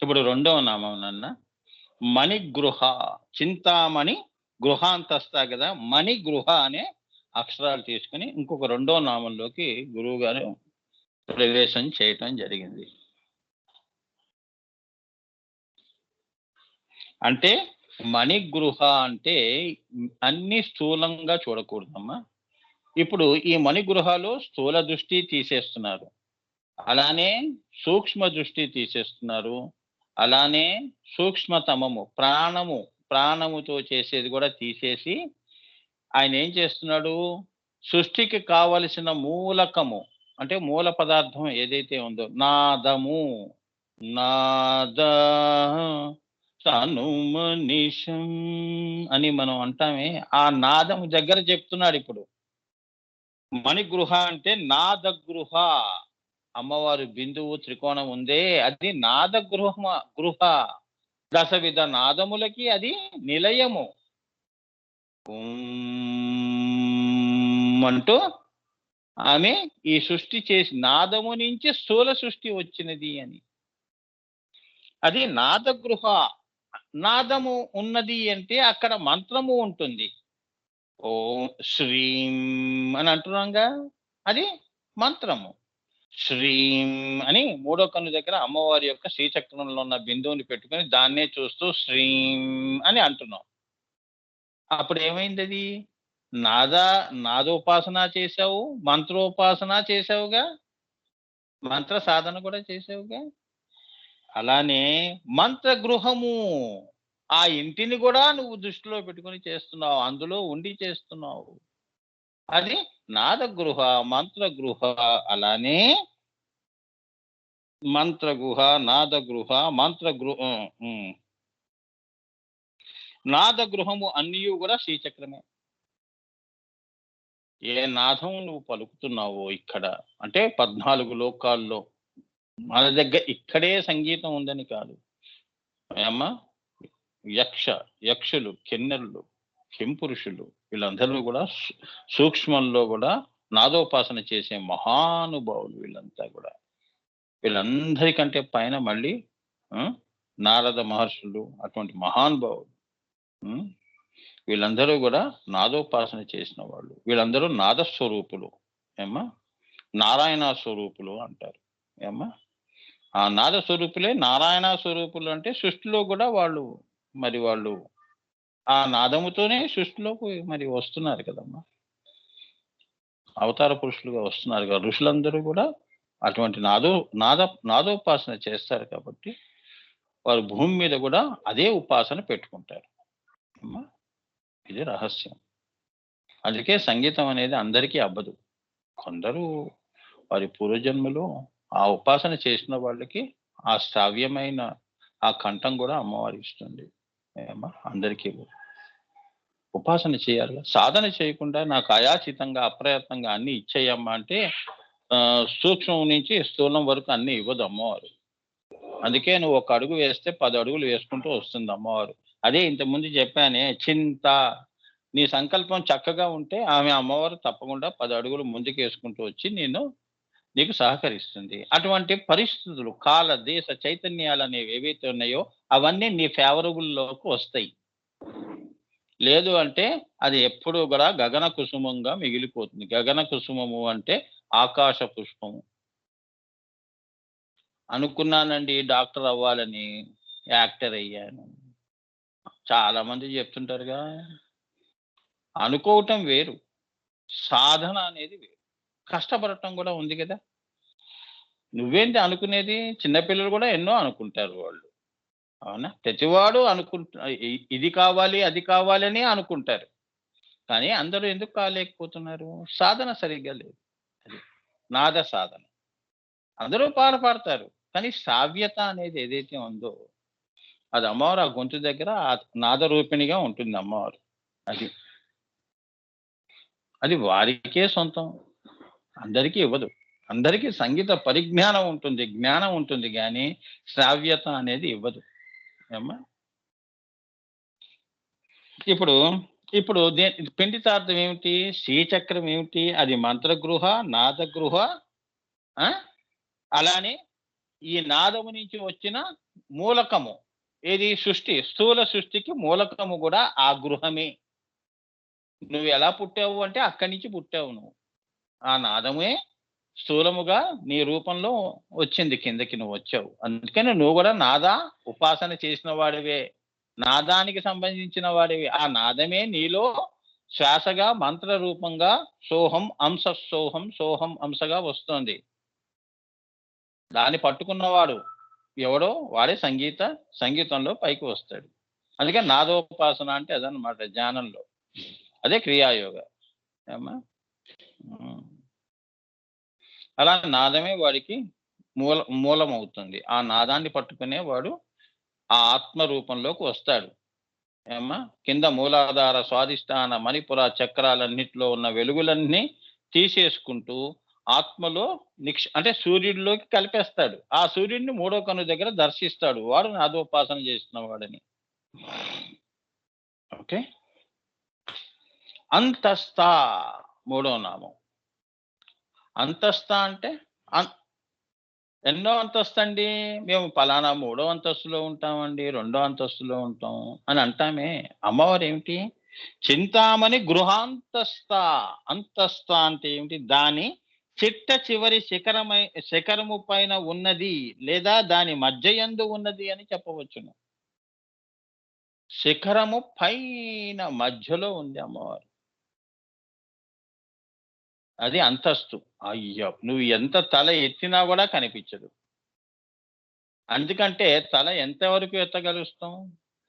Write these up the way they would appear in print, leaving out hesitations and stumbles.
ఇప్పుడు రెండవ నామం నాన్న మణిగృహ. చింతామణి గృహాంతస్థ కదా, మణిగృహ అనే అక్షరాలు తీసుకుని ఇంకొక రెండో నామంలోకి గురువు గారు ప్రవేశం చేయటం జరిగింది. అంటే మణిగృహ అంటే అన్ని స్థూలంగా చూడకూడదమ్మా. ఇప్పుడు ఈ మణిగృహలో స్థూల దృష్టి తీసేస్తున్నారు, అలానే సూక్ష్మ దృష్టి తీసేస్తున్నారు, అలానే సూక్ష్మతమము ప్రాణముతో చేసేది కూడా తీసేసి ఆయన ఏం చేస్తున్నాడు, సృష్టికి కావలసిన మూలకము అంటే మూల పదార్థం ఏదైతే ఉందో నాదము, నాద తనుమనిషం అని మనం అంటామే, ఆ నాదము దగ్గర చెప్తున్నాడు ఇప్పుడు. మణిగృహ అంటే నాదగృహ. అమ్మవారు బిందువు త్రికోణం ఉందే అది గృహ. దశవిధ నాదములకి అది నిలయము అంటూ ఆమె ఈ సృష్టి చేసి నాదము నుంచి స్థూల సృష్టి వచ్చినది అని. అది నాదగృహ. నాదము ఉన్నది అంటే అక్కడ మంత్రము ఉంటుంది. ఓం శ్రీం అని అంటున్నాంగా, అది మంత్రము. శ్రీం అని మూడో కన్ను దగ్గర అమ్మవారి యొక్క శ్రీచక్రంలో ఉన్న బిందువుని పెట్టుకొని దాన్నే చూస్తూ శ్రీం అని అంటున్నాం. అప్పుడు ఏమైంది అది? నాదోపాసన చేసావు, మంత్రోపాసన చేసావుగా, మంత్ర సాధన కూడా చేసావుగా. అలానే మంత్రగృహము, ఆ ఇంటిని కూడా నువ్వు దృష్టిలో పెట్టుకుని చేస్తున్నావు, అందులో ఉండి చేస్తున్నావు. అది నాదగృహ, మంత్రగృహ. అలానే మంత్రగృహ, నాదగృహ, నాదగృహము అన్నీ కూడా శ్రీచక్రమే. ఏ నాదం నువ్వు పలుకుతున్నావో ఇక్కడ అంటే 14 లోకాల్లో మన దగ్గర ఇక్కడే సంగీతం ఉందని కాదు అమ్మా. యక్షులు, కిన్నెరులు, కింపురుషులు వీళ్ళందరూ కూడా సూక్ష్మంలో కూడా నాదోపాసన చేసే మహానుభావులు వీళ్ళంతా కూడా. వీళ్ళందరికంటే పైన మళ్ళీ నారద మహర్షులు అటువంటి మహానుభావులు. వీళ్ళందరూ కూడా నాదోపాసన చేసిన వాళ్ళు. వీళ్ళందరూ నాదస్వరూపులు ఏమ్మా, నారాయణ స్వరూపులు అంటారు ఏమ్మా. ఆ నాద స్వరూపులే నారాయణ స్వరూపులు. అంటే సృష్టిలో కూడా వాళ్ళు ఆ నాదముతోనే సృష్టిలోకి మరి వస్తున్నారు కదమ్మా, అవతార పురుషులుగా వస్తున్నారు కదా. ఋషులందరూ కూడా అటువంటి నాదోపాసన చేస్తారు కాబట్టి వారు భూమి మీద కూడా అదే ఉపాసన పెట్టుకుంటారు అమ్మా. ఇది రహస్యం. అందుకే సంగీతం అనేది అందరికీ అబ్బదు. కొందరు వారి పూర్వజన్మలో ఆ ఉపాసన చేసిన వాళ్ళకి ఆ శ్రావ్యమైన ఆ కంఠం కూడా అమ్మవారి ఇస్తుంది ఏమ్మా. అందరికీ ఉపాసన చేయాలి, సాధన చేయకుండా నాకు అయాచితంగా అప్రయత్నంగా అన్ని ఇచ్చేయమ్మా అంటే సూక్ష్మం నుంచి స్థూలం వరకు అన్ని ఇవ్వదు అమ్మవారు. అందుకే నువ్వు ఒక అడుగు వేస్తే 10 అడుగులు వేసుకుంటూ వస్తుంది అమ్మవారు. అదే ఇంతకుముందు చెప్పానే, చింత. నీ సంకల్పం చక్కగా ఉంటే ఆమె అమ్మవారు తప్పకుండా 10 అడుగులు ముందుకు వేసుకుంటూ వచ్చి నీకు సహకరిస్తుంది. అటువంటి పరిస్థితులు కాల దేశ చైతన్యాలు అనేవి ఏవైతే ఉన్నాయో అవన్నీ నీ ఫేవరబుల్లోకి వస్తాయి. లేదు అంటే అది ఎప్పుడు కూడా గగన కుసుమంగా మిగిలిపోతుంది. గగన కుసుమము అంటే ఆకాశ పుష్పము. అనుకున్నానండి డాక్టర్ అవ్వాలని, యాక్టర్ అయ్యాను. చాలా మంది చెప్తుంటారుగా. అనుకోవటం వేరు, సాధన అనేది వేరు, కష్టపడటం కూడా ఉంది కదా. నువ్వేంటి అనుకునేది? చిన్నపిల్లలు కూడా ఎన్నో అనుకుంటారు వాళ్ళు, అవునా? ప్రతివాడు ఇది కావాలి అది కావాలి అని అనుకుంటారు. కానీ అందరూ ఎందుకు కాలేకపోతున్నారు? సాధన సరిగ్గా లేదు. అది నాద సాధన. అందరూ పాడతారు కానీ శ్రావ్యత అనేది ఏదైతే ఉందో అది అమ్మవారు ఆ గొంతు దగ్గర నాద రూపిణిగా ఉంటుంది అమ్మవారు. అది వారికే సొంతం, అందరికీ ఇవ్వదు. అందరికీ సంగీత పరిజ్ఞానం ఉంటుంది, జ్ఞానం ఉంటుంది, కానీ శ్రావ్యత అనేది ఇవ్వదు ఏమ్మా. ఇప్పుడు పిండితార్థం ఏమిటి? శ్రీచక్రం ఏమిటి? అది మంత్రగృహ, నాదగృహ, అలానే ఈ నాదము నుంచి వచ్చిన మూలకము ఏది సృష్టి, స్థూల సృష్టికి మూలకము కూడా ఆ గృహమే. నువ్వు ఎలా పుట్టావు అంటే అక్కడి నుంచి పుట్టావు నువ్వు. ఆ నాదమే స్థూలముగా నీ రూపంలో వచ్చింది కిందకి నువ్వు వచ్చావు. అందుకని నువ్వు కూడా నాద ఉపాసన చేసిన వాడివే. నాదానికి సంబంధించిన వాడివి. ఆ నాదమే నీలో శ్వాసగా మంత్ర రూపంగా సోహం అంశ సోహం సోహం అంశగా వస్తోంది. దాన్ని పట్టుకున్నవాడు ఎవడో వాడే సంగీతంలో పైకి వస్తాడు. అందుకని నాదోపాసన అంటే అదనమాట ధ్యానంలో. అదే క్రియాయోగ. ఏమ్మా? అలా నాదమే వాడికి మూలమవుతుంది. ఆ నాదాన్ని పట్టుకునే వాడు ఆ ఆత్మ రూపంలోకి వస్తాడు. ఏమ్మా? కింద మూలాధార స్వాధిష్టాన మణిపుర చక్రాలన్నిటిలో ఉన్న వెలుగులన్నీ తీసేసుకుంటూ ఆత్మలో అంటే సూర్యుడిలోకి కలిపేస్తాడు. ఆ సూర్యుడిని మూడో కన్ను దగ్గర దర్శిస్తాడు. వాడు నాదోపాసన చేస్తున్న వాడని. ఓకే. అంతస్థ మూడో నామం. అంతస్థ అంటే ఎన్నో అంతస్తు అండి, మేము పలానా మూడో అంతస్తులో ఉంటామండి, రెండో అంతస్తులో ఉంటాం అని అంటామే. అమ్మవారు ఏమిటి? చింతామణి గృహాంతస్థ. అంతస్థ అంటే ఏమిటి? దాని చిట్ట చివరి శిఖరము పైన ఉన్నది లేదా దాని మధ్యయందు ఉన్నది అని చెప్పవచ్చును. శిఖరము పైన మధ్యలో ఉంది అమ్మవారు. అది అంతస్తు. అయ్యో, నువ్వు ఎంత తల ఎత్తినా కూడా కనిపించదు. అందుకంటే తల ఎంతవరకు ఎత్తగలుస్తాం?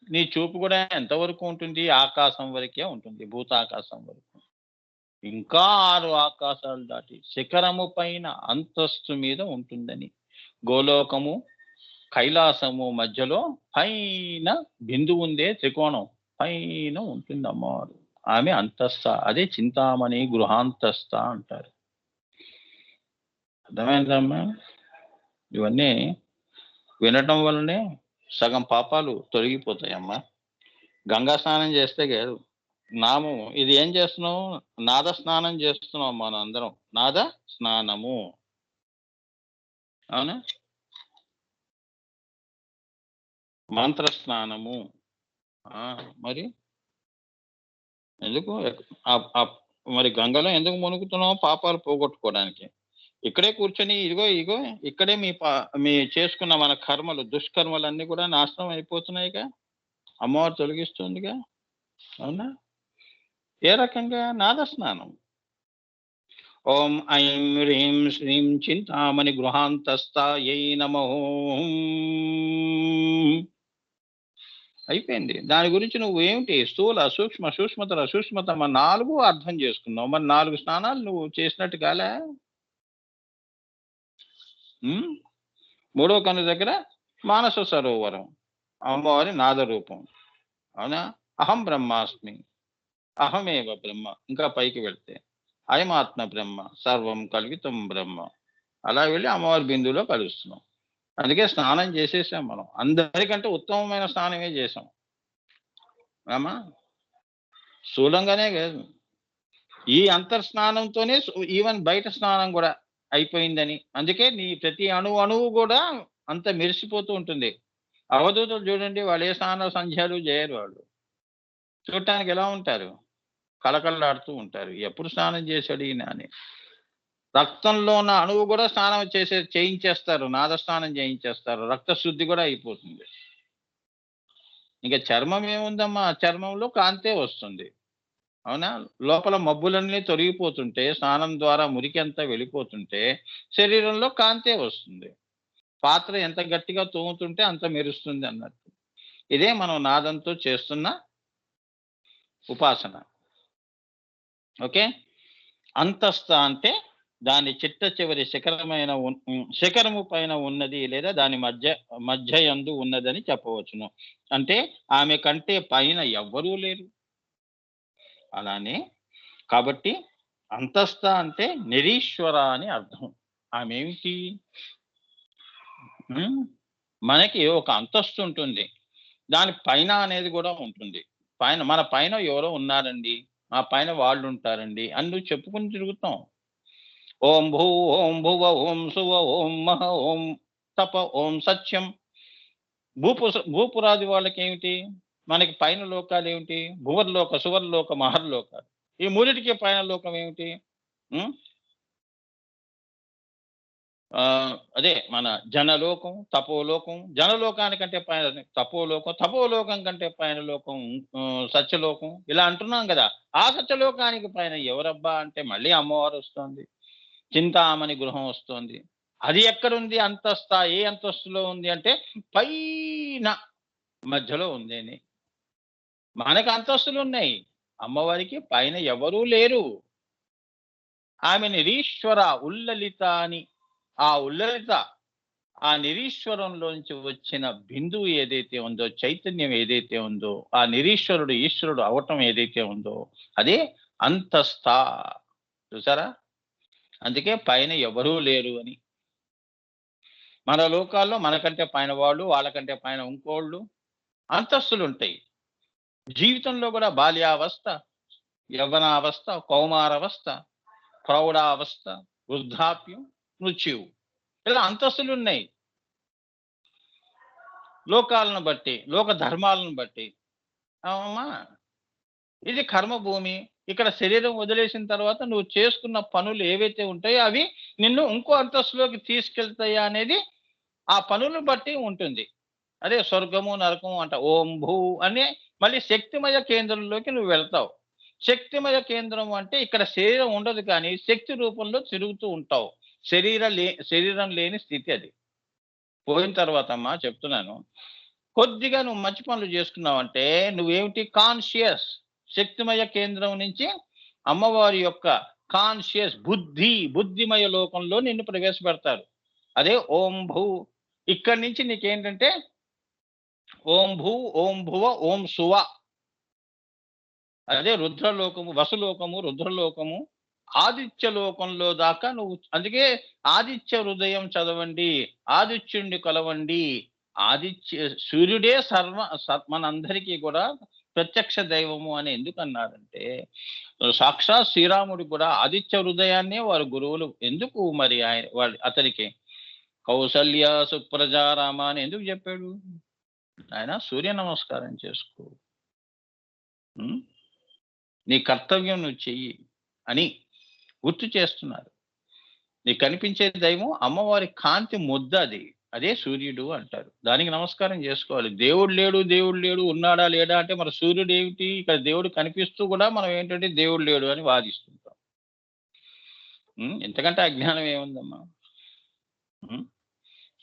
నీ చూపు కూడా ఎంతవరకు ఉంటుంది? ఆకాశం వరకే ఉంటుంది, భూతాకాశం వరకు. ఇంకా 6 ఆకాశాలు దాటి శిఖరము పైన అంతస్తు మీద ఉంటుందని. గోలోకము కైలాసము మధ్యలో పైన బిందువు ఉందే త్రికోణం పైన ఉంటుంది అమ్మవారు. ఆమె అంతస్థ. అదే చింతామణి గృహాంతస్థ అంటారు. అర్థమైందమ్మా? ఇవన్నీ వినటం వల్లనే సగం పాపాలు తొలగిపోతాయమ్మా. గంగా స్నానం చేస్తే కాదు, నామం ఇది ఏం చేస్తున్నాం? నాద స్నానం చేస్తున్నాం మనం అందరం. నాద స్నానము. అవునా? మంత్ర స్నానము. మరి ఎందుకు మరి గంగలో ఎందుకు మునుగుతున్నావు? పాపాలు పోగొట్టుకోవడానికి. ఇక్కడే కూర్చొని ఇదిగో ఇగో ఇక్కడే మీ చేసుకున్న మన కర్మలు దుష్కర్మలన్నీ కూడా నాశనం అయిపోతున్నాయిగా. అమ్మవారు తొలగిస్తుందిగా. అవునా? ఏ రకంగా? నాద స్నానం. ఓం ఐం హ్రీం శ్రీం చింతామణి గృహాంతస్థాయై నమో. అయిపోయింది. దాని గురించి నువ్వు ఏమిటి స్థూల సూక్ష్మ సూక్ష్మతర సూక్ష్మతమ 4 అర్థం చేసుకున్నావు. మరి 4 స్నానాలు నువ్వు చేసినట్టు కాలే. మూడో కన్ను దగ్గర మానస సరోవరం, అమ్మవారి నాద రూపం. అవునా? అహం బ్రహ్మాస్మి, అహమేవ బ్రహ్మ. ఇంకా పైకి వెళ్తే అయమాత్మ బ్రహ్మ, సర్వం కల్వితం బ్రహ్మ. అలా వెళ్ళి అమ్మవారి బిందువులో కలుస్తున్నాం. అందుకే స్నానం చేసేసాం మనం. అందరికంటే ఉత్తమమైన స్నానమే చేసాం. అమ్మా, స్థూలంగానే కాదు, ఈ అంతర్స్నానంతోనే ఈవెన్ బయట స్నానం కూడా అయిపోయిందని. అందుకే నీ ప్రతి అణువు కూడా అంత మెరిసిపోతూ ఉంటుంది. అవధూతలు చూడండి, వాళ్ళు ఏ స్నాన సంధ్యాలు చేయరు. వాళ్ళు చూడటానికి ఎలా ఉంటారు? కళకళలాడుతూ ఉంటారు. ఎప్పుడు స్నానం చేశాడు ఈయన అని. రక్తంలో ఉన్న అణువు కూడా స్నానం చేయించేస్తారు, నాద స్నానం చేయించేస్తారు. రక్త శుద్ధి కూడా అయిపోతుంది. ఇంకా చర్మం ఏముందమ్మా? చర్మంలో కాంతే వస్తుంది. అవునా? లోపల మబ్బులన్నీ తొలగిపోతుంటే, స్నానం ద్వారా మురికి అంతా వెళ్ళిపోతుంటే శరీరంలో కాంతే వస్తుంది. పాత్ర ఎంత గట్టిగా తోముతుంటే అంత మెరుస్తుంది అన్నట్టు. ఇదే మనం నాదంతో చేస్తున్న ఉపాసన. ఓకే. అంతస్థ అంటే దాని చిట్ట చివరి శిఖరము పైన ఉన్నది లేదా దాని మధ్యయందు ఉన్నదని చెప్పవచ్చును. అంటే ఆమె కంటే పైన ఎవ్వరూ లేరు. అలానే కాబట్టి అంతస్థ అంటే నిరీశ్వర అని అర్థం. ఆమె ఏమిటి? మనకి ఒక అంతస్తు ఉంటుంది, దాని పైన అనేది కూడా ఉంటుంది. మన పైన ఎవరో ఉన్నారండి, మా పైన వాళ్ళు ఉంటారండి అని నువ్వు చెప్పుకుని తిరుగుతాం. ఓం భూ ఓం భువ ఓం శువ ఓం మహ ఓం తప ఓం సత్యం. భూపురాది వాళ్ళకి ఏమిటి, మనకి పైన లోకాలు ఏమిటి, భువర్లోక, సువర్లోక, మహర్లోకాలు. ఈ మూడిటికి పైన లోకం ఏమిటి? ఉం? అదే మన జనలోకం, తపోలోకం. జనలోకానికంటే పైన తపోలోకం, తపోలోకం కంటే పైన లోకం సత్యలోకం. ఇలా అంటున్నాం కదా. ఆ సత్యలోకానికి పైన ఎవరబ్బా అంటే మళ్ళీ అమ్మవారు వస్తుంది, చింతామణి గృహం వస్తుంది. అది ఎక్కడుంది అంతస్తు, ఏ అంతస్తులో ఉంది అంటే పైన మధ్యలో ఉంది అని. మనకు అంతస్తులు ఉన్నాయి, అమ్మవారికి పైన ఎవరూ లేరు. ఆమె నిరీశ్వర ఉల్లలిత అని. ఆ ఉల్లలిత, ఆ నిరీశ్వరంలోంచి వచ్చిన బిందువు ఏదైతే ఉందో, చైతన్యం ఏదైతే ఉందో, ఆ నిరీశ్వరుడు ఈశ్వరుడు అవటం ఏదైతే ఉందో అదే అంతస్థ. చూసారా? అందుకే పైన ఎవరూ లేరు అని. మన లోకాల్లో మనకంటే పైన వాళ్ళు, వాళ్ళకంటే పైన ఇంకోళ్ళు అంతస్తులు ఉంటాయి. జీవితంలో కూడా బాల్యావస్థ, యవ్వనావస్థ, కౌమారావస్థ, ప్రౌఢావస్థ, వృద్ధాప్యం, మృత్యువు, ఇలా అంతస్తులు ఉన్నాయి. లోకాలను బట్టి, లోక ధర్మాలను బట్టి. అమ్మా, ఇది కర్మభూమి. ఇక్కడ శరీరం వదిలేసిన తర్వాత నువ్వు చేసుకున్న పనులు ఏవైతే ఉంటాయో అవి నిన్ను ఇంకో అంతస్తులోకి తీసుకెళ్తాయా అనేది ఆ పనులను బట్టి ఉంటుంది. అదే స్వర్గము నరకము అంట. ఓం భూ అనే మళ్ళీ శక్తిమయ కేంద్రంలోకి నువ్వు వెళ్తావు. శక్తిమయ కేంద్రం అంటే ఇక్కడ శరీరం ఉండదు, కానీ శక్తి రూపంలో తిరుగుతూ ఉంటావు. శరీరం లేని స్థితి అది. పోయిన తర్వాత అమ్మా చెప్తున్నాను, కొద్దిగా నువ్వు మంచి పనులు చేసుకున్నావంటే నువ్వేమిటి కాన్షియస్. శక్తిమయ కేంద్రం నుంచి అమ్మవారి యొక్క కాన్షియస్ బుద్ధిమయ లోకంలో నిన్ను ప్రవేశపెడతారు. అదే ఓం భూ. ఇక్కడి నుంచి నీకేంటంటే ఓం భూ, ఓం భువ, ఓం సువ. అదే రుద్రలోకము, వసులోకము, రుద్రలోకము, ఆదిత్య లోకంలో దాకా నువ్వు. అందుకే ఆదిత్య హృదయం చదవండి, ఆదిత్యుణ్ణి కొలవండి. సూర్యుడే మనందరికీ కూడా ప్రత్యక్ష దైవము అని ఎందుకు అన్నారంటే, సాక్షాత్ శ్రీరాముడికి కూడా ఆదిత్య హృదయాన్నే వారు గురువులు. ఎందుకు మరి అతనికి కౌసల్య సుప్రజారామ అని ఎందుకు చెప్పాడు? ఆయన సూర్య నమస్కారం చేసుకో, నీ కర్తవ్యం నువ్వు చెయ్యి అని గుర్తు చేస్తున్నారు. నీకు కనిపించే దైవం అమ్మవారి కాంతి ముద్ద అది. అదే సూర్యుడు అంటారు. దానికి నమస్కారం చేసుకోవాలి. దేవుడు లేడు ఉన్నాడా లేడా అంటే మరి సూర్యుడు ఏమిటి? ఇక్కడ దేవుడు కనిపిస్తూ కూడా మనం ఏంటంటే దేవుడు లేడు అని వాదిస్తుంటాం. ఎంతకంటే అజ్ఞానం ఏముందమ్మా?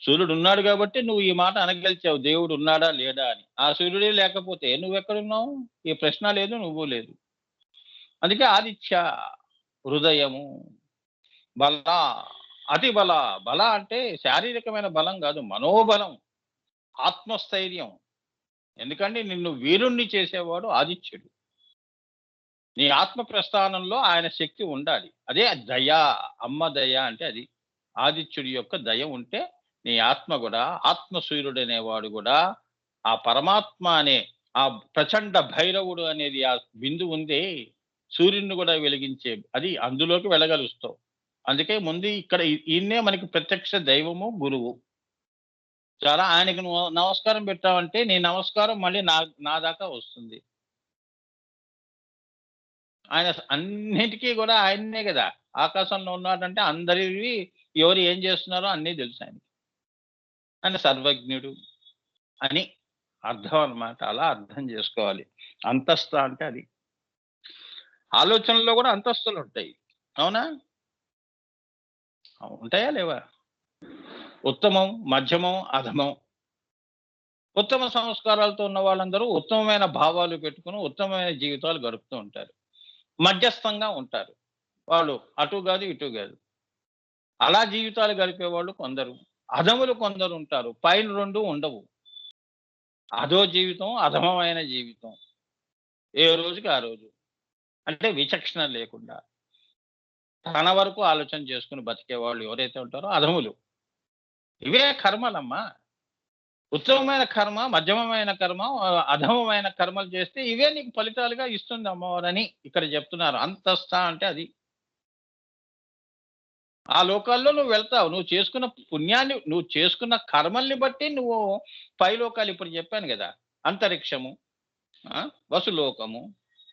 సూర్యుడు ఉన్నాడు కాబట్టి నువ్వు ఈ మాట అనగలిచావు, దేవుడు ఉన్నాడా లేడా అని. ఆ సూర్యుడే లేకపోతే నువ్వెక్కడున్నావు? ఈ ప్రశ్న లేదు, నువ్వు లేదు. అందుకే ఆదిత్య హృదయము. బల, అతి బల అంటే శారీరకమైన బలం కాదు, మనోబలం, ఆత్మస్థైర్యం. ఎందుకంటే నిన్ను వీరుణ్ణి చేసేవాడు ఆదిత్యుడు. నీ ఆత్మ ప్రస్థానంలో ఆయన శక్తి ఉండాలి. అదే దయ, అమ్మ దయ అంటే అది. ఆదిత్యుడి యొక్క దయ ఉంటే నీ ఆత్మ కూడా, ఆత్మసూర్యుడు అనేవాడు కూడా, ఆ పరమాత్మ అనే ఆ ప్రచండ భైరవుడు అనేది ఆ బిందు ఉందే, సూర్యుడిని కూడా వెలిగించే అది, అందులోకి వెళ్ళగలుస్తావు. అందుకే ముందు ఇక్కడ ఈయన్నే మనకి ప్రత్యక్ష దైవము, గురువు. చాలా ఆయనకి నువ్వు నమస్కారం పెట్టావంటే నీ నమస్కారం మళ్ళీ నా దాకా వస్తుంది. ఆయన అన్నిటికీ కూడా ఆయన్నే కదా. ఆకాశంలో ఉన్నాడంటే అందరివి ఎవరు ఏం చేస్తున్నారో అన్నీ తెలుసు ఆయనకి. ఆయన సర్వజ్ఞుడు అని అర్థం అన్నమాట. అలా అర్థం చేసుకోవాలి. అంతస్తు అంటే అది. ఆలోచనలో కూడా అంతస్తులు ఉంటాయి, అవునా? ఉంటాయా లేవా? ఉత్తమం, మధ్యమం, అధమం. ఉత్తమ సంస్కారాలతో ఉన్న వాళ్ళందరూ ఉత్తమమైన భావాలు పెట్టుకుని ఉత్తమమైన జీవితాలు గడుపుతూ ఉంటారు. మధ్యస్థంగా ఉంటారు వాళ్ళు, అటు కాదు ఇటు కాదు. అలా జీవితాలు గడిపే వాళ్ళు కొందరు, అధములు కొందరు ఉంటారు. పైన రెండు ఉండవు. అధో జీవితం, అధమమైన జీవితం, ఏ రోజుకి ఆ రోజు. అంటే విచక్షణ లేకుండా తన వరకు ఆలోచన చేసుకుని బతికే వాళ్ళు ఎవరైతే ఉంటారో అధములు. ఇవే కర్మలమ్మా. ఉత్తమమైన కర్మ, మధ్యమమైన కర్మ, అధమమైన కర్మలు చేస్తే ఇవే నీకు ఫలితాలుగా ఇస్తుంది అమ్మవారని ఇక్కడ చెప్తున్నారు. అంతస్థ అంటే అది. ఆ లోకాల్లో నువ్వు వెళ్తావు. నువ్వు చేసుకున్న పుణ్యాన్ని, నువ్వు చేసుకున్న కర్మల్ని బట్టి నువ్వు పై లోకాలు ఇప్పుడు చెప్పాను గదా! అంతరిక్షము, ఆ! వసులోకము,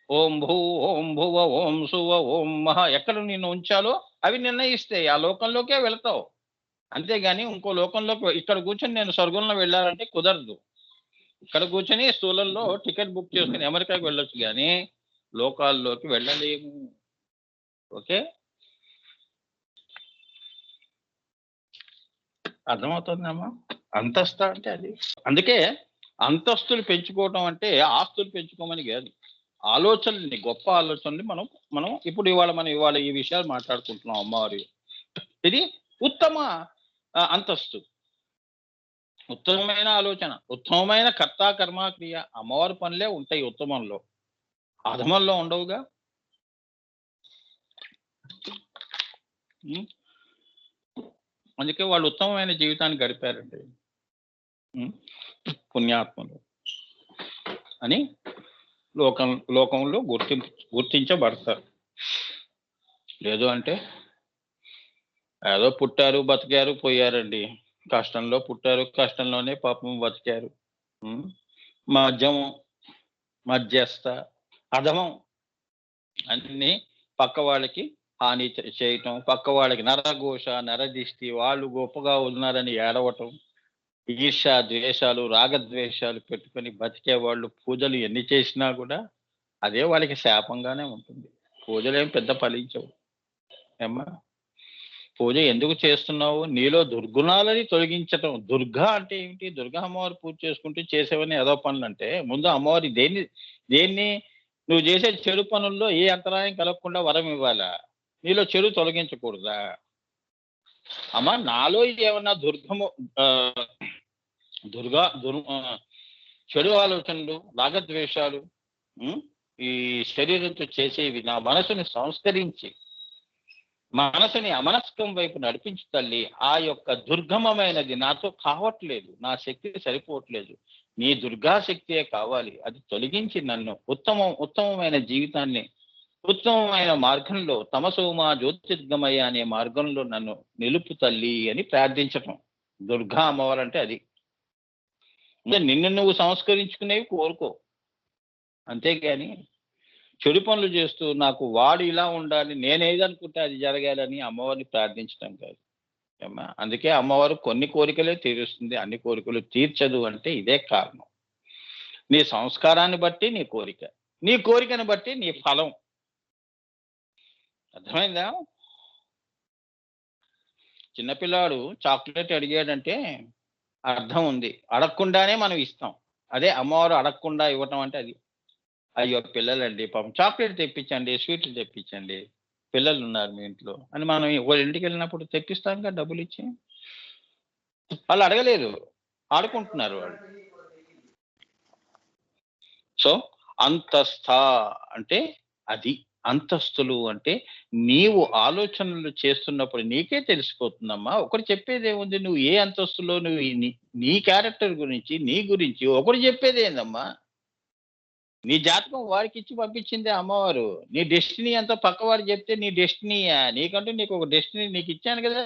ఓం భూ, ఓం భువ, ఓం సువ, ఓం మహ ఎక్కడ నిన్ను ఉంచాలో అవి నిర్ణయిస్తాయి. ఆ లోకంలోకే వెళ్తావు. అంతేగాని ఇంకో లోకంలోకి ఇక్కడ కూర్చొని నేను స్వర్గంలో వెళ్ళాలంటే కుదరదు. ఇక్కడ కూర్చొని స్థూలంలో టికెట్ బుక్ చేసుకొని అమెరికాకి వెళ్ళొచ్చు గానీ, లోకాల్లోకి వెళ్ళలేము. ఓకే. అర్థమవుతుందమ్మా? అంతస్తు అంటే అది. అందుకే అంతస్తులు పెంచుకోవటం అంటే ఆస్తులు పెంచుకోమని కాదు. ఆలోచనల్ని, గొప్ప ఆలోచనల్ని మనం మనం ఇవాళ ఈ విషయాలు మాట్లాడుకుంటున్నాం అమ్మవారి. ఇది ఉత్తమ అంతస్తు. ఉత్తమమైన ఆలోచన, ఉత్తమమైన కర్త, కర్మ, క్రియ. అమ్మవారి పనులే ఉంటాయి ఉత్తమంలో. అధమంలో ఉండవుగా. హ్మ్. అందుకే వాళ్ళు ఉత్తమమైన జీవితాన్ని గడిపారండి. పుణ్యాత్ములు అని లోకంలో గుర్తించబడతారు. లేదు అంటే ఏదో పుట్టారు, బతికారు, పోయారండి. కష్టంలో పుట్టారు, కష్టంలోనే పాపం బతికారు. మధ్యమం, మధ్యస్థ, అధమం అన్నీ పక్క వాళ్ళకి హాని చేయటం, పక్క వాళ్ళకి నరఘోష, నరదిష్టి, వాళ్ళు గొప్పగా ఉన్నారని ఏడవటం, ఈర్ష్య, ద్వేషాలు, రాగద్వేషాలు పెట్టుకొని బతికే వాళ్ళు పూజలు ఎన్ని చేసినా కూడా అదే వాళ్ళకి శాపంగానే ఉంటుంది. పూజలేం పెద్ద ఫలించవు. ఏమ్మా, పూజ ఎందుకు చేస్తున్నావు? నీలో దుర్గుణాలని తొలగించటం. దుర్గా అంటే ఏమిటి? దుర్గా అమ్మవారు పూజ చేసుకుంటూ చేసేవన్నీ ఏదో పనులంటే, ముందు అమ్మవారి దేన్ని నువ్వు చేసే చెడు పనుల్లో ఏ అంతరాయం కలగకుండా వరం ఇవ్వాలా? నీలో చెడు తొలగించకూడదా? అమ్మ, నాలో ఏమన్నా దుర్గా చెడు ఆలోచనలు, రాగద్వేషాలు, ఈ శరీరంతో చేసేవి నా మనసుని సంస్కరించి మనసుని అమనస్కం వైపు నడిపించు తల్లి. ఆ యొక్క దుర్గమమైనది నాతో కావట్లేదు, నా శక్తి సరిపోవట్లేదు, నీ దుర్గా శక్తియే కావాలి. అది తొలగించి నన్ను ఉత్తమమైన జీవితాన్ని, ఉత్తమమైన మార్గంలో, తమసోమా జ్యోతిర్గమయ్య అనే మార్గంలో నన్ను నిలుపు తల్లి అని ప్రార్థించటం. దుర్గా అమ్మవారంటే అది. నిన్ను నువ్వు సంస్కరించుకునేవి కోరుకో. అంతేగాని చెడు పనులు చేస్తూ నాకు వాడు ఇలా ఉండాలి, నేనేదనుకుంటే అది జరగాలని అమ్మవారిని ప్రార్థించడం కాదు. అందుకే అమ్మవారు కొన్ని కోరికలే తీరుస్తుంది, అన్ని కోరికలు తీర్చదు అంటే ఇదే కారణం. నీ సంస్కారాన్ని బట్టి నీ కోరిక, నీ కోరికను బట్టి నీ ఫలం. అర్థమైందా? చిన్నపిల్లాడు చాక్లెట్ అడిగాడంటే అర్థం ఉంది. అడగకుండానే మనం ఇస్తాం. అదే అమ్మవారు అడగకుండా ఇవ్వటం అంటే అది. అయ్యో పిల్లలండి పాపం, చాక్లెట్ తెప్పించండి, స్వీట్లు తెప్పించండి, పిల్లలు ఉన్నారు మీ ఇంట్లో అని మనం వాళ్ళ ఇంటికి వెళ్ళినప్పుడు తెప్పిస్తాం కదా డబ్బులు ఇచ్చి. వాళ్ళు అడగలేదు, ఆడుకుంటున్నారు వాళ్ళు. సో అంతస్థ అంటే అది. అంతస్తులు అంటే నీవు ఆలోచనలు చేస్తున్నప్పుడు నీకే తెలిసిపోతుందమ్మా. ఒకరు చెప్పేది ఏముంది? నువ్వు ఏ అంతస్తులో, నువ్వు నీ క్యారెక్టర్ గురించి, నీ గురించి ఒకరు చెప్పేది ఏందమ్మా? నీ జాతకం వారికి ఇచ్చి పంపించిందే అమ్మవారు. నీ డెస్టినీ అంతా పక్కవారు చెప్తే నీ డెస్టినీయా? నీకు ఒక డెస్టినీ నీకు ఇచ్చాను కదా!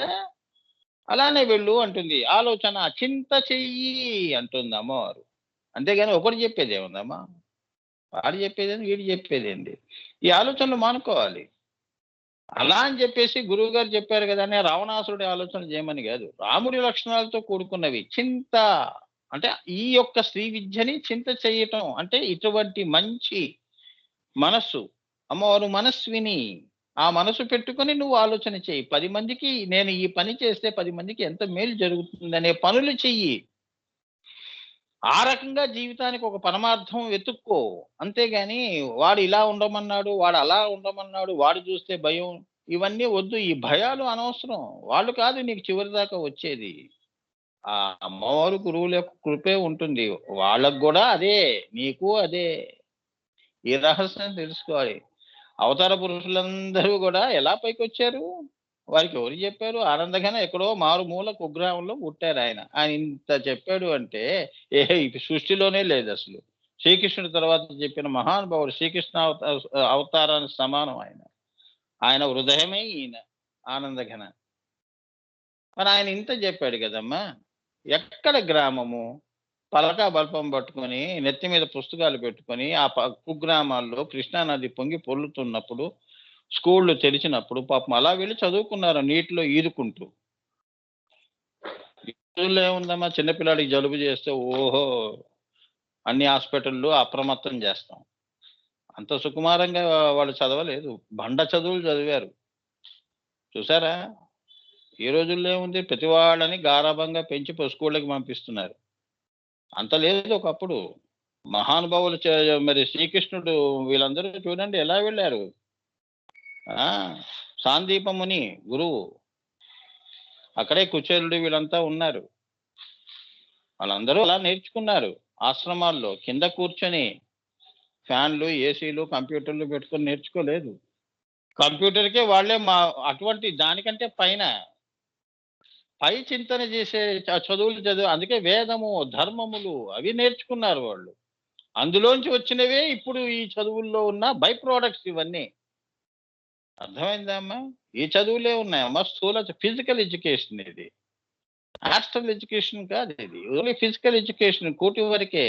అలానే వెళ్ళు అంటుంది. ఆలోచన చింత చెయ్యి అంటుంది అమ్మవారు. అంతేగాని ఒకడు చెప్పేదేముందమ్మా? వాడు చెప్పేదేంది, వీడు చెప్పేదేంది? ఈ ఆలోచనలు మానుకోవాలి. అలా అని చెప్పేసి గురువుగారు చెప్పారు కదా అని రావణాసురుడి ఆలోచనలు చేయమని కాదు. రాముడి లక్షణాలతో కూడుకున్నవి. చింత అంటే ఈ యొక్క శ్రీ విద్యని చింత చేయటం అంటే ఇటువంటి మంచి మనస్సు. అమ్మవారు మనస్విని. ఆ మనసు పెట్టుకొని నువ్వు ఆలోచన చెయ్యి. 10 మందికి నేను ఈ పని చేస్తే 10 మందికి ఎంత మేలు జరుగుతుందనే పనులు చెయ్యి. ఆ రకంగా జీవితానికి ఒక పరమార్థం వెతుక్కో. అంతేగాని వాడు ఇలా ఉండమన్నాడు, వాడు అలా ఉండమన్నాడు, వాడు చూస్తే భయం, ఇవన్నీ వద్దు. ఈ భయాలు అనవసరం. వాళ్ళు కాదు నీకు చివరిదాకా వచ్చేది. ఆ అమ్మవారు గురువుల యొక్క కృపే ఉంటుంది. వాళ్ళకు గూడా అదే, నీకు అదే. ఈ రహస్యం తెలుసుకోవాలి. అవతార పురుషులందరూ గూడా ఎలా పైకొచ్చారు? వారికి ఎవరు చెప్పారు? ఆనందఘన ఎక్కడో మారుమూల కుగ్రామంలో పుట్టారాయన. ఆయన ఇంత చెప్పాడు అంటే ఈ సృష్టిలోనే లేదసలు. శ్రీకృష్ణుడి తర్వాత చెప్పిన మహానుభావుడు శ్రీకృష్ణ అవతారానికి సమానం ఆయన. ఆయన హృదయమే ఈయన ఆనందఘన. మరి ఆయన ఇంత చెప్పాడు కదమ్మా. ఎక్కడ గ్రామము పలకా బల్పం పట్టుకొని నెత్తి మీద పుస్తకాలు పెట్టుకొని ఆ కుగ్రామాల్లో కృష్ణానది పొంగి పొర్లుతున్నప్పుడు స్కూళ్ళు తెరిచినప్పుడు పాపం అలా వెళ్ళి చదువుకున్నారు నీటిలో ఈదుకుంటూ. రోజుల్లో ఏముందమ్మా, చిన్నపిల్లాడికి జలుబు చేస్తే ఓహో అన్ని హాస్పిటళ్ళు అప్రమత్తం చేస్తాం. అంత సుకుమారంగా వాళ్ళు చదవలేదు. బండ చదువులు చదివారు. చూసారా? ఈ రోజుల్లో ఏముంది, ప్రతి వాళ్ళని గారాబంగా పెంచి స్కూళ్ళకి పంపిస్తున్నారు. అంత లేదు ఒకప్పుడు. మహానుభావులు మరి శ్రీకృష్ణుడు వీళ్ళందరూ చూడండి ఎలా వెళ్ళారు. సాందీపముని గురువు, అక్కడే కుచేలుడు వీళ్ళంతా ఉన్నారు. వాళ్ళందరూ అలా నేర్చుకున్నారు. ఆశ్రమాల్లో కింద కూర్చొని ఫ్యాన్లు, ఏసీలు, కంప్యూటర్లు పెట్టుకొని నేర్చుకోలేదు. కంప్యూటర్కే వాళ్ళే అటువంటి దానికంటే పై చింతన చేసే చదువులు చదువు. అందుకే వేదము, ధర్మములు అవి నేర్చుకున్నారు వాళ్ళు. అందులోంచి వచ్చినవే ఇప్పుడు ఈ చదువుల్లో ఉన్న బై ప్రోడక్ట్స్ ఇవన్నీ. అర్థమైందా అమ్మా? ఈ చదువులే ఉన్నాయమ్మా. స్థూల ఫిజికల్ ఎడ్యుకేషన్ ఇది. ఆస్ట్రల్ ఎడ్యుకేషన్ కాదు ఇది. ఓన్లీ ఫిజికల్ ఎడ్యుకేషన్ కోటి వరకే.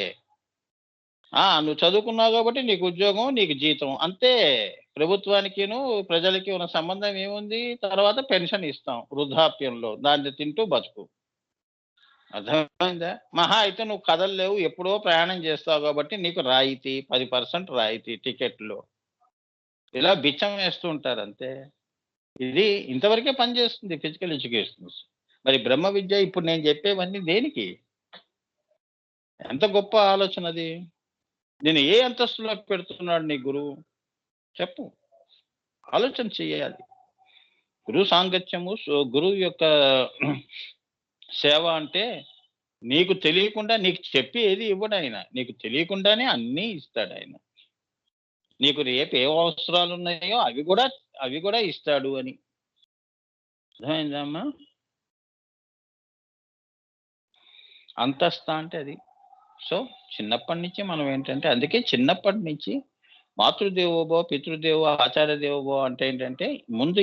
నువ్వు చదువుకున్నావు కాబట్టి నీకు ఉద్యోగం, నీకు జీతం అంతే. ప్రభుత్వానికిను ప్రజలకి ఉన్న సంబంధం ఏముంది? తర్వాత పెన్షన్ ఇస్తాం వృద్ధాప్యంలో, దాన్ని తింటూ బతుకు. అర్థమైందా? మహా అయితే నువ్వు కదలలేవు, ఎప్పుడో ప్రయాణం చేస్తావు కాబట్టి నీకు రాయితీ 10% రాయితీ టికెట్లో. ఇలా బిచ్చం వేస్తూ ఉంటారు అంతే. ఇది ఇంతవరకే పనిచేస్తుంది ఫిజికల్ ఎడ్యుకేషన్స్. మరి బ్రహ్మ విద్య ఇప్పుడు నేను చెప్పేవన్నీ దేనికి? ఎంత గొప్ప ఆలోచన అది. నేను ఏ అంతస్తులో పెడుతున్నాడు నీ గురువు? చెప్పు. ఆలోచన చెయ్యాలి. గురువు సాంగత్యము, గురువు యొక్క సేవ అంటే నీకు తెలియకుండా నీకు చెప్పి ఏది ఇవ్వడు ఆయన. నీకు తెలియకుండానే అన్నీ ఇస్తాడు ఆయన. నీకు రేపు ఏ అవసరాలు ఉన్నాయో అవి కూడా ఇస్తాడు అని. అర్థమైందమ్మా? అంతస్తా అంటే అది. సో చిన్నప్పటి నుంచి మనం ఏంటంటే, అందుకే చిన్నప్పటి నుంచి మాతృదేవోభవ, పితృదేవో, ఆచార్య దేవోభవ అంటే ఏంటంటే, ముందు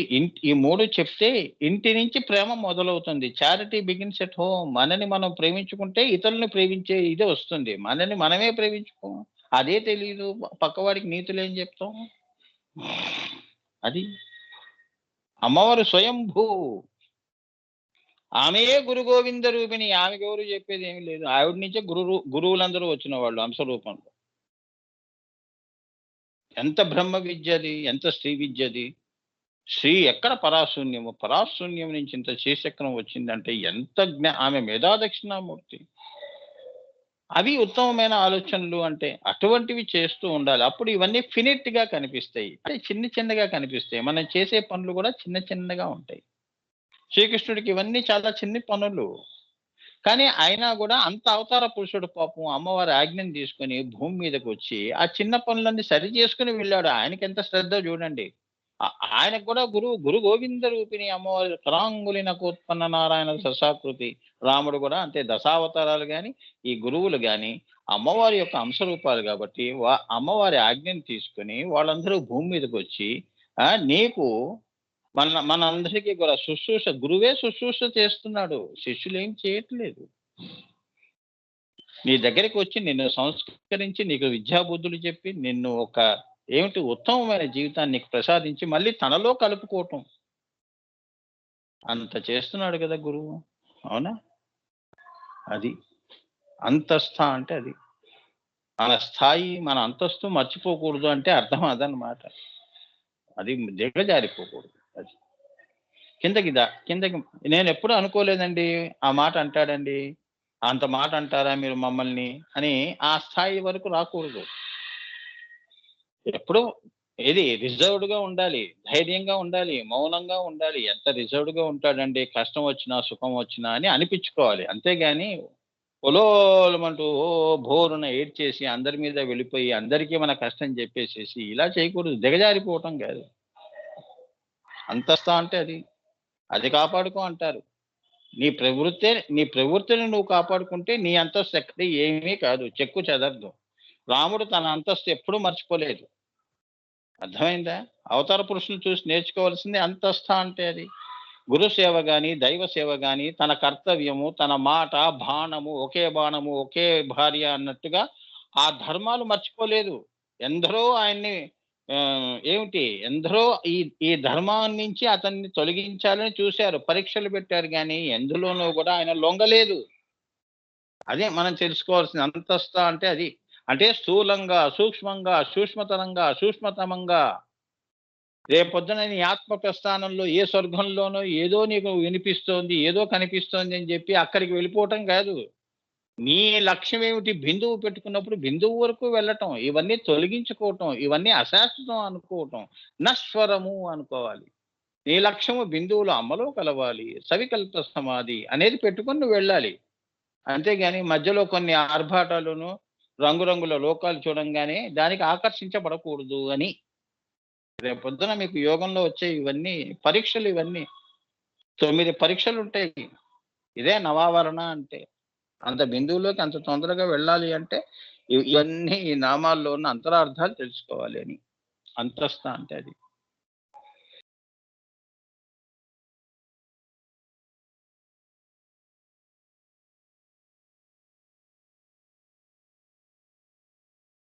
ఈ 3 చెప్తే ఇంటి నుంచి ప్రేమ మొదలవుతుంది. Charity begins at home. మనని మనం ప్రేమించుకుంటే ఇతరులను ప్రేమించే ఇదే వస్తుంది. మనని మనమే ప్రేమించుకోం, అదే తెలీదు. పక్కవాడికి నీతులు ఏం చెప్తాం? అది అమ్మవారు స్వయంభూ. ఆమెయే గురు గోవింద రూపిణి. ఆమెకు ఎవరు చెప్పేది ఏమి లేదు. ఆవిడ నుంచే గురువులందరూ వచ్చిన వాళ్ళు అంశరూపంలో. ఎంత బ్రహ్మ విద్యది, ఎంత శ్రీ విద్యది. శ్రీ ఎక్కడ పరాశూన్యము, పరాశూన్యం నుంచి ఇంత శ్రీచక్రం వచ్చిందంటే ఎంత ఆమె మేధాదక్షిణామూర్తి. అవి ఉత్తమమైన ఆలోచనలు అంటే అటువంటివి చేస్తూ ఉండాలి. అప్పుడు ఇవన్నీ ఫినిట్ గా కనిపిస్తాయి. అంటే చిన్నగా కనిపిస్తాయి. మనం చేసే పనులు కూడా చిన్నగా ఉంటాయి. శ్రీకృష్ణుడికి ఇవన్నీ చాలా చిన్ని పనులు. కానీ అయినా కూడా అంత అవతార పురుషుడు పాపం అమ్మవారి ఆజ్ఞను తీసుకొని భూమి మీదకి వచ్చి ఆ చిన్న పనులన్నీ సరి చేసుకుని వెళ్ళాడు. ఆయనకి ఎంత శ్రద్ధ చూడండి. ఆయనకు కూడా గురు గోవింద రూపిణి అమ్మవారి కరాంగులినకోత్పన్న నారాయణ దశాకృతి. రాముడు కూడా అంతే. దశావతారాలు గాని ఈ గురువులు గాని అమ్మవారి యొక్క అంశరూపాలు కాబట్టి అమ్మవారి ఆజ్ఞను తీసుకుని వాళ్ళందరూ భూమి మీదకి వచ్చి నీకు మనందరికీ కూడా గురువే శుశ్రూష చేస్తున్నాడు. శిష్యులు ఏం చేయట్లేదు. నీ దగ్గరికి వచ్చి నిన్ను సంస్కరించి నీకు విద్యాబుద్ధులు చెప్పి నిన్ను ఒక ఉత్తమమైన జీవితాన్ని నీకు ప్రసాదించి మళ్ళీ తనలో కలుపుకోవటం అంత చేస్తున్నాడు కదా గురువు. అవునా? అది అంతస్థ అంటే అది. మన స్థాయి, మన అంతస్తు మర్చిపోకూడదు అంటే అర్థం అదనమాట. అది దిగజారిపోకూడదు. అది కిందకి నేను ఎప్పుడు అనుకోలేదండి ఆ మాట అంటాడండి, అంత మాట అంటారా మీరు మమ్మల్ని అని. ఆ స్థాయి వరకు రాకూడదు. ఎప్పుడు రిజర్వ్డ్ గా ఉండాలి, ధైర్యంగా ఉండాలి, మౌనంగా ఉండాలి. ఎంత రిజర్వ్డ్ గా ఉంటాడండి, కష్టం వచ్చినా సుఖం వచ్చినా అని అనిపించుకోవాలి. అంతేగాని పొలోలమంటూ భోరున ఏడ్చేసి అందరి మీద వెళ్ళిపోయి అందరికీ మన కష్టం చెప్పేసేసి ఇలా చేయకూడదు. దిగజారిపోవటం కాదు. అంతస్తా అంటే అది కాపాడుకో అంటారు. నీ ప్రవృత్తిని నువ్వు కాపాడుకుంటే నీ అంతస్తు ఎక్కడ ఏమీ కాదు, చెక్కు చెదరదు. రాముడు తన అంతస్తు ఎప్పుడూ మర్చిపోలేదు. అర్థమైందా? అవతార పురుషులు చూసి నేర్చుకోవాల్సింది అంతస్థ అంటే అది. గురు సేవ గాని, దైవ సేవ గాని, తన కర్తవ్యము, తన మాట, బాణము, ఒకే భార్య అన్నట్టుగా ఆ ధర్మాలు మర్చిపోలేదు. ఎందరో ఆయన్ని ఎందరో ఈ ఈ ధర్మాన్ని నుంచి అతన్ని తొలగించాలని చూశారు. పరీక్షలు పెట్టారు గానీ, ఎందులోనూ కూడా ఆయన లొంగలేదు. అదే మనం తెలుసుకోవాల్సిన అంతస్థ అంటే అది. అంటే స్థూలంగా, సూక్ష్మంగా, సూక్ష్మతరంగా, సూక్ష్మతమంగా రేపొద్దున నీ ఆత్మ ప్రస్థానంలో ఏ స్వర్గంలోనో ఏదో నీకు వినిపిస్తోంది, ఏదో కనిపిస్తోంది అని జెప్పి అక్కడికి వెళ్ళిపోవటం కాదు. నీ లక్ష్యం ఏమిటి? బిందువు పెట్టుకున్నప్పుడు బిందువు వరకు వెళ్ళటం. ఇవన్నీ తొలగించుకోవటం. ఇవన్నీ అశాశ్వతం అనుకోవటం. నశ్వరము అనుకోవాలి. నీ లక్ష్యము బిందువులో అమ్మలో కలవాలి. సవికల్ప సమాధి అనేది పెట్టుకొని నువ్వు వెళ్ళాలి. అంతేగాని మధ్యలో కొన్ని ఆర్భాటాలును, రంగురంగుల లోకాలు చూడంగానే దానికి ఆకర్షించబడకూడదు అని. రేపొద్దున మీకు యోగంలో వచ్చే ఇవన్నీ పరీక్షలు ఇవన్నీ. 9 పరీక్షలుంటాయి. ఇదే నవావరణ అంటే. అంత బిందువులోకి అంత తొందరగా వెళ్ళాలి అంటే ఇవన్నీ ఈ నామాల్లో ఉన్న అంతరార్థాలు తెలుసుకోవాలి అని. అంతస్థ అంటే అది.